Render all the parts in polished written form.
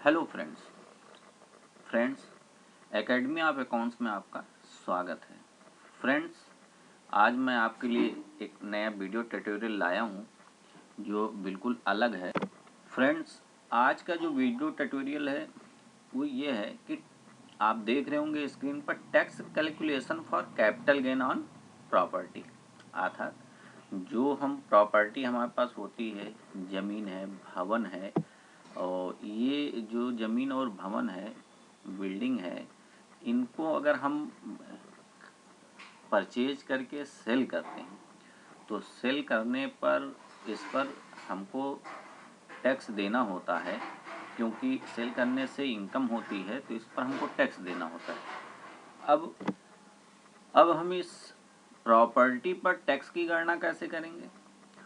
Hello friends academy of accounts में आपका स्वागत है। फ्रेंड्स, आज मैं आपके लिए एक नया वीडियो ट्यूटोरियल लाया हूं जो बिल्कुल अलग है। फ्रेंड्स, आज का जो वीडियो ट्यूटोरियल है वो ये है कि आप देख रहे होंगे स्क्रीन पर tax calculation for capital gain on property, अर्थात जो हम प्रॉपर्टी हमारे पास होती है, ज़मीन है, भवन है, और ये जो ज़मीन और भवन है, बिल्डिंग है, इनको अगर हम परचेज करके सेल करते हैं तो सेल करने पर इस पर हमको टैक्स देना होता है, क्योंकि सेल करने से इनकम होती है तो इस पर हमको टैक्स देना होता है। अब हम इस प्रॉपर्टी पर टैक्स की गणना कैसे करेंगे?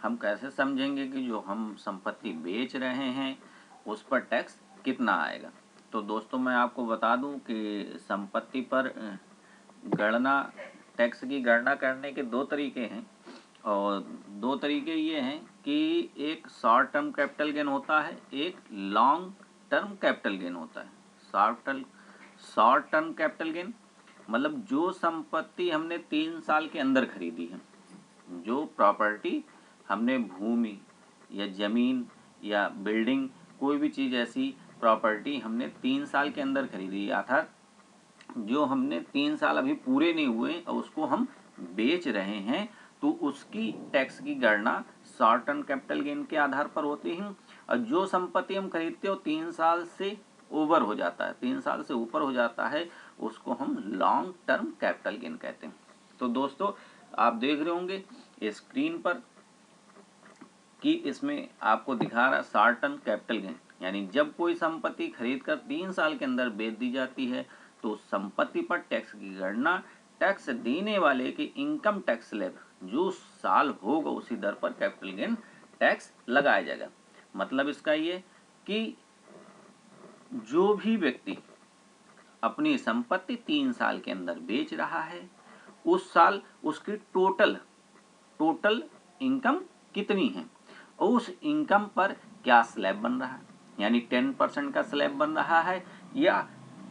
हम कैसे समझेंगे कि जो हम संपत्ति बेच रहे हैं उस पर टैक्स कितना आएगा? तो दोस्तों, मैं आपको बता दूं कि संपत्ति पर गणना टैक्स की गणना करने के दो तरीके हैं, और दो तरीके ये हैं कि एक शॉर्ट टर्म कैपिटल गेन होता है, एक लॉन्ग टर्म कैपिटल गेन होता है। शॉर्ट टर्म कैपिटल गेन मतलब जो संपत्ति हमने 3 साल के अंदर खरीदी है, जो प्रॉपर्टी हमने भूमि या ज़मीन या बिल्डिंग, कोई भी चीज़ ऐसी प्रॉपर्टी हमने 3 साल के अंदर खरीदी, अर्थात जो हमने 3 साल अभी पूरे नहीं हुए और उसको हम बेच रहे हैं, तो उसकी टैक्स की गणना शॉर्ट टर्म कैपिटल गेन के आधार पर होती है। और जो संपत्ति हम खरीदते हो 3 साल से ओवर हो जाता है, 3 साल से ऊपर हो जाता है, उसको हम लॉन्ग टर्म कैपिटल गेन कहते हैं। तो दोस्तों, आप देख रहे होंगे स्क्रीन पर कि इसमें आपको दिखा रहा है शॉर्ट टर्म कैपिटल गेन, यानी जब कोई संपत्ति खरीदकर 3 साल के अंदर बेच दी जाती है तो संपत्ति पर टैक्स की गणना टैक्स देने वाले के इनकम टैक्स स्लैब जो साल होगा उसी दर पर कैपिटल गेन टैक्स लगाया जाएगा। मतलब इसका ये कि जो भी व्यक्ति अपनी संपत्ति 3 साल के अंदर बेच रहा है, उस साल उसकी टोटल इनकम कितनी है और उस इनकम पर क्या स्लैब बन रहा है, यानी 10% का स्लैब बन रहा है या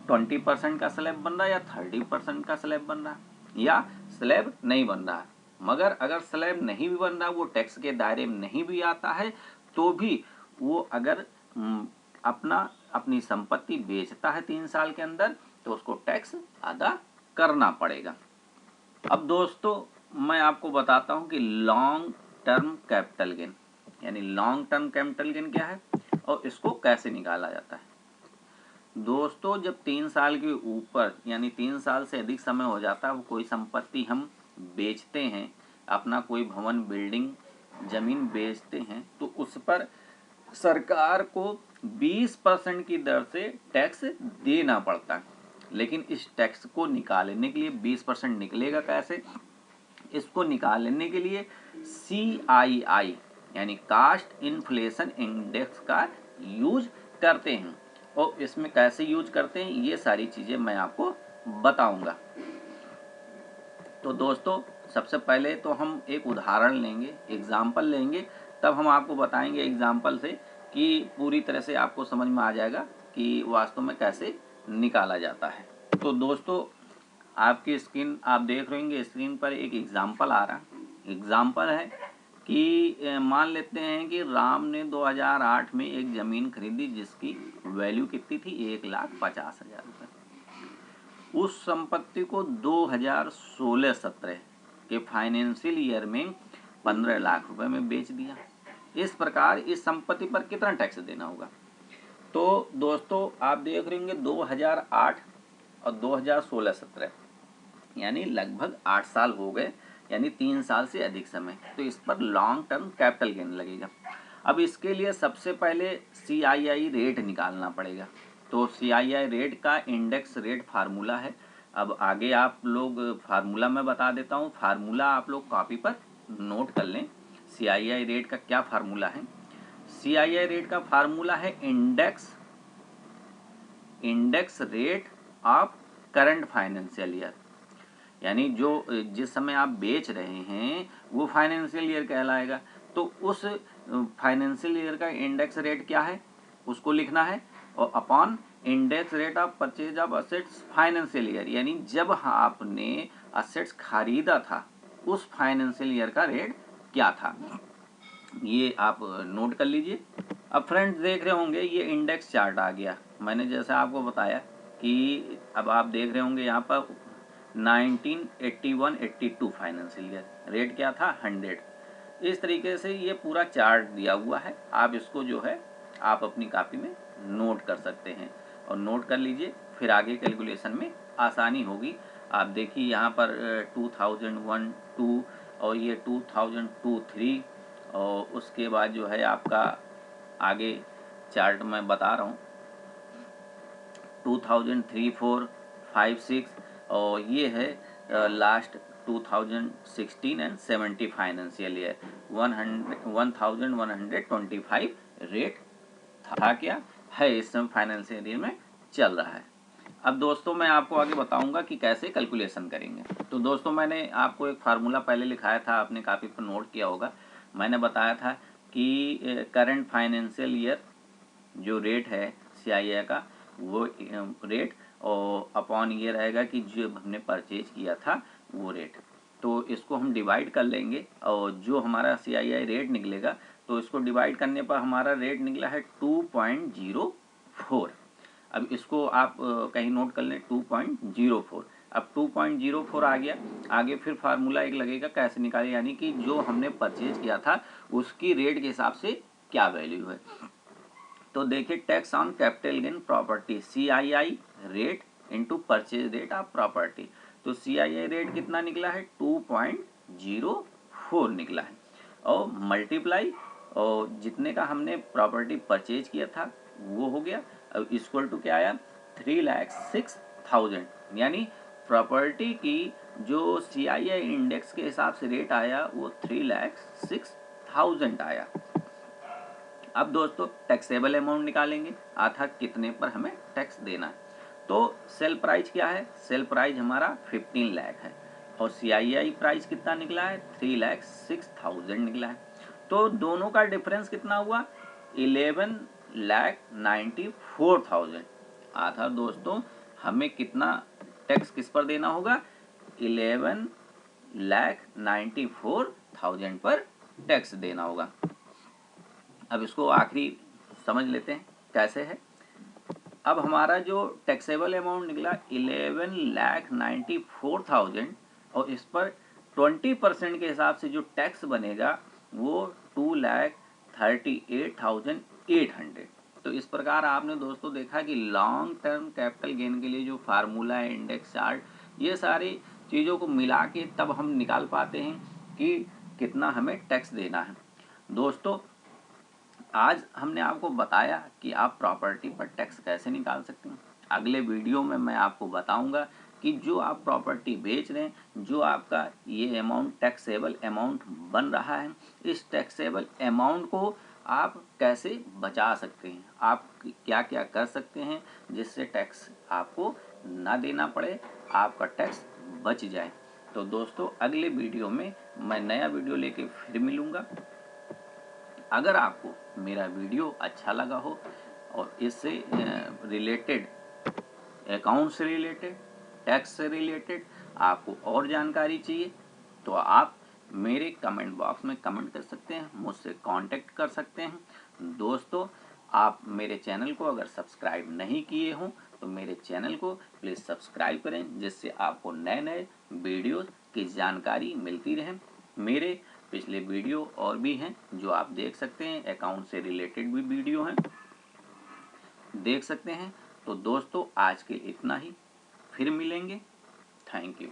20% का स्लैब बन रहा है या 30% का स्लैब बन रहा है या स्लैब नहीं बन रहा है। मगर अगर स्लैब नहीं भी बन रहा, वो टैक्स के दायरे में नहीं भी आता है, तो भी वो अगर अपनी संपत्ति बेचता है 3 साल के अंदर तो उसको टैक्स अदा करना पड़ेगा। अब दोस्तों, मैं आपको बताता हूं कि लॉन्ग टर्म कैपिटल गेन, यानी लॉन्ग टर्म कैपिटल गेन क्या है और इसको कैसे निकाला जाता है। दोस्तों, जब 3 साल के ऊपर यानी 3 साल से अधिक समय हो जाता है, वो कोई संपत्ति हम बेचते हैं, अपना कोई भवन, बिल्डिंग, जमीन बेचते हैं, तो उस पर सरकार को 20% की दर से टैक्स देना पड़ता है। लेकिन इस टैक्स को निकालने के लिए 20% निकलेगा कैसे? इसको निकालने के लिए CII यानी कास्ट इन्फ्लेशन इंडेक्स का यूज करते हैं, और इसमें कैसे यूज करते हैं ये सारी चीज़ें मैं आपको बताऊंगा। तो दोस्तों, सबसे पहले तो हम एक उदाहरण लेंगे, एग्जाम्पल लेंगे, तब हम आपको बताएंगे एग्जाम्पल से कि पूरी तरह से आपको समझ में आ जाएगा कि वास्तव में कैसे निकाला जाता है। तो दोस्तों, आपकी स्क्रीन आप देख रहे होंगे, स्क्रीन पर एक एग्जाम्पल आ रहा है। एग्जाम्पल है कि मान लेते हैं कि राम ने 2008 में एक ज़मीन खरीदी जिसकी वैल्यू कितनी थी, 1,50,000 रुपये। उस संपत्ति को 2016-17 के फाइनेंशियल ईयर में 15 लाख रुपए में बेच दिया। इस प्रकार इस संपत्ति पर कितना टैक्स देना होगा? तो दोस्तों, आप देख रहे होंगे 2008 और 2016-17 यानी लगभग 8 साल हो गए, यानी 3 साल से अधिक समय, तो इस पर लॉन्ग टर्म कैपिटल गेन लगेगा। अब इसके लिए सबसे पहले CII रेट निकालना पड़ेगा। तो CII रेट का इंडेक्स रेट फार्मूला है। अब आगे आप लोग फार्मूला मैं बता देता हूँ, फार्मूला आप लोग कॉपी पर नोट कर लें। CII रेट का क्या फार्मूला है? CII रेट का फार्मूला है index rate of current financial year, यानी जो जिस समय आप बेच रहे हैं वो फाइनेंशियल ईयर कहलाएगा। तो उस फाइनेंशियल ईयर का इंडेक्स रेट क्या है, उसको लिखना है और upon index rate of purchase of assets financial year, यानी जब आपने असेट्स खरीदा था उस फाइनेंशियल ईयर का रेट क्या था, ये आप नोट कर लीजिए। अब फ्रेंड्स देख रहे होंगे ये इंडेक्स चार्ट आ गया। मैंने जैसा आपको बताया कि अब आप देख रहे होंगे यहाँ पर 1981-82 फाइनेंशियल ईयर रेट क्या था 100। इस तरीके से ये पूरा चार्ट दिया हुआ है, आप इसको जो है आप अपनी कॉपी में नोट कर सकते हैं और नोट कर लीजिए, फिर आगे कैलकुलेशन में आसानी होगी। आप देखिए यहाँ पर 2001, 2 और ये 2002, 3 और उसके बाद जो है आपका आगे चार्ट मैं बता रहा हूँ 2003, 4, 5, 6 और ये है last 2016 and 70 financial year 1125 rate था क्या है इस समय फाइनेंशियल ईयर में चल रहा है। अब दोस्तों मैं आपको आगे बताऊंगा कि कैसे कैलकुलेशन करेंगे। तो दोस्तों मैंने आपको एक फार्मूला पहले लिखाया था, आपने काफ़ी पर नोट किया होगा। मैंने बताया था कि करंट फाइनेंशियल ईयर जो रेट है CII का वो रेट और अपॉन ये रहेगा कि जो हमने परचेज किया था वो रेट। तो इसको हम डिवाइड कर लेंगे और जो हमारा CII रेट निकलेगा तो इसको डिवाइड करने पर हमारा रेट निकला है 2.04। अब इसको आप कहीं नोट कर लें 2.04। अब 2.04 आ गया, आगे फिर फार्मूला एक लगेगा कैसे निकाले, यानी कि जो हमने परचेज किया था उसकी रेट के हिसाब से क्या वैल्यू है। तो देखिए tax on capital gain property CII rate into purchase rate of property. तो CII रेट कितना निकला है 2.04 निकला है और मल्टीप्लाई और जितने का हमने प्रॉपर्टी परचेज किया था वो हो गया। अब इक्वल टू क्या आया 3,06,000, यानी प्रॉपर्टी की जो CII इंडेक्स के हिसाब से रेट आया वो 3,06,000 आया। अब दोस्तों टैक्सेबल अमाउंट निकालेंगे, अर्थात कितने पर हमें टैक्स देना है। तो सेल प्राइस क्या है, सेल प्राइस हमारा 15 लाख है और CII प्राइस कितना निकला है 3,06,000 निकला है। तो दोनों का डिफरेंस कितना हुआ 11,94,000। अर्थात दोस्तों हमें कितना टैक्स किस पर देना होगा 11,94,000 पर टैक्स देना होगा। अब इसको आखिरी समझ लेते हैं कैसे है। अब हमारा जो टैक्सेबल अमाउंट निकला 11,94,000 और इस पर 20% के हिसाब से जो टैक्स बनेगा वो 2,38,800। तो इस प्रकार आपने दोस्तों देखा कि लॉन्ग टर्म कैपिटल गेन के लिए जो फार्मूला है इंडेक्स चार्ट, ये सारी चीज़ों को मिला के तब हम निकाल पाते हैं कि कितना हमें टैक्स देना है। दोस्तों आज हमने आपको बताया कि आप प्रॉपर्टी पर टैक्स कैसे निकाल सकते हैं। अगले वीडियो में मैं आपको बताऊंगा कि जो आप प्रॉपर्टी बेच रहे हैं, जो आपका ये अमाउंट टैक्सेबल अमाउंट बन रहा है, इस टैक्सेबल अमाउंट को आप कैसे बचा सकते हैं, आप क्या क्या कर सकते हैं जिससे टैक्स आपको ना देना पड़े, आपका टैक्स बच जाए। तो दोस्तों अगले वीडियो में मैं नया वीडियो लेके फिर मिलूँगा। अगर आपको मेरा वीडियो अच्छा लगा हो और इससे रिलेटेड अकाउंट से रिलेटेड टैक्स से रिलेटेड आपको और जानकारी चाहिए तो आप मेरे कमेंट बॉक्स में कमेंट कर सकते हैं, मुझसे कांटेक्ट कर सकते हैं। दोस्तों आप मेरे चैनल को अगर सब्सक्राइब नहीं किए हों तो मेरे चैनल को प्लीज़ सब्सक्राइब करें, जिससे आपको नए नए वीडियोस की जानकारी मिलती रहे। मेरे पिछले वीडियो और भी हैं जो आप देख सकते हैं, अकाउंट से रिलेटेड भी वीडियो हैं, देख सकते हैं। तो दोस्तों आज के इतना ही, फिर मिलेंगे। Thank you.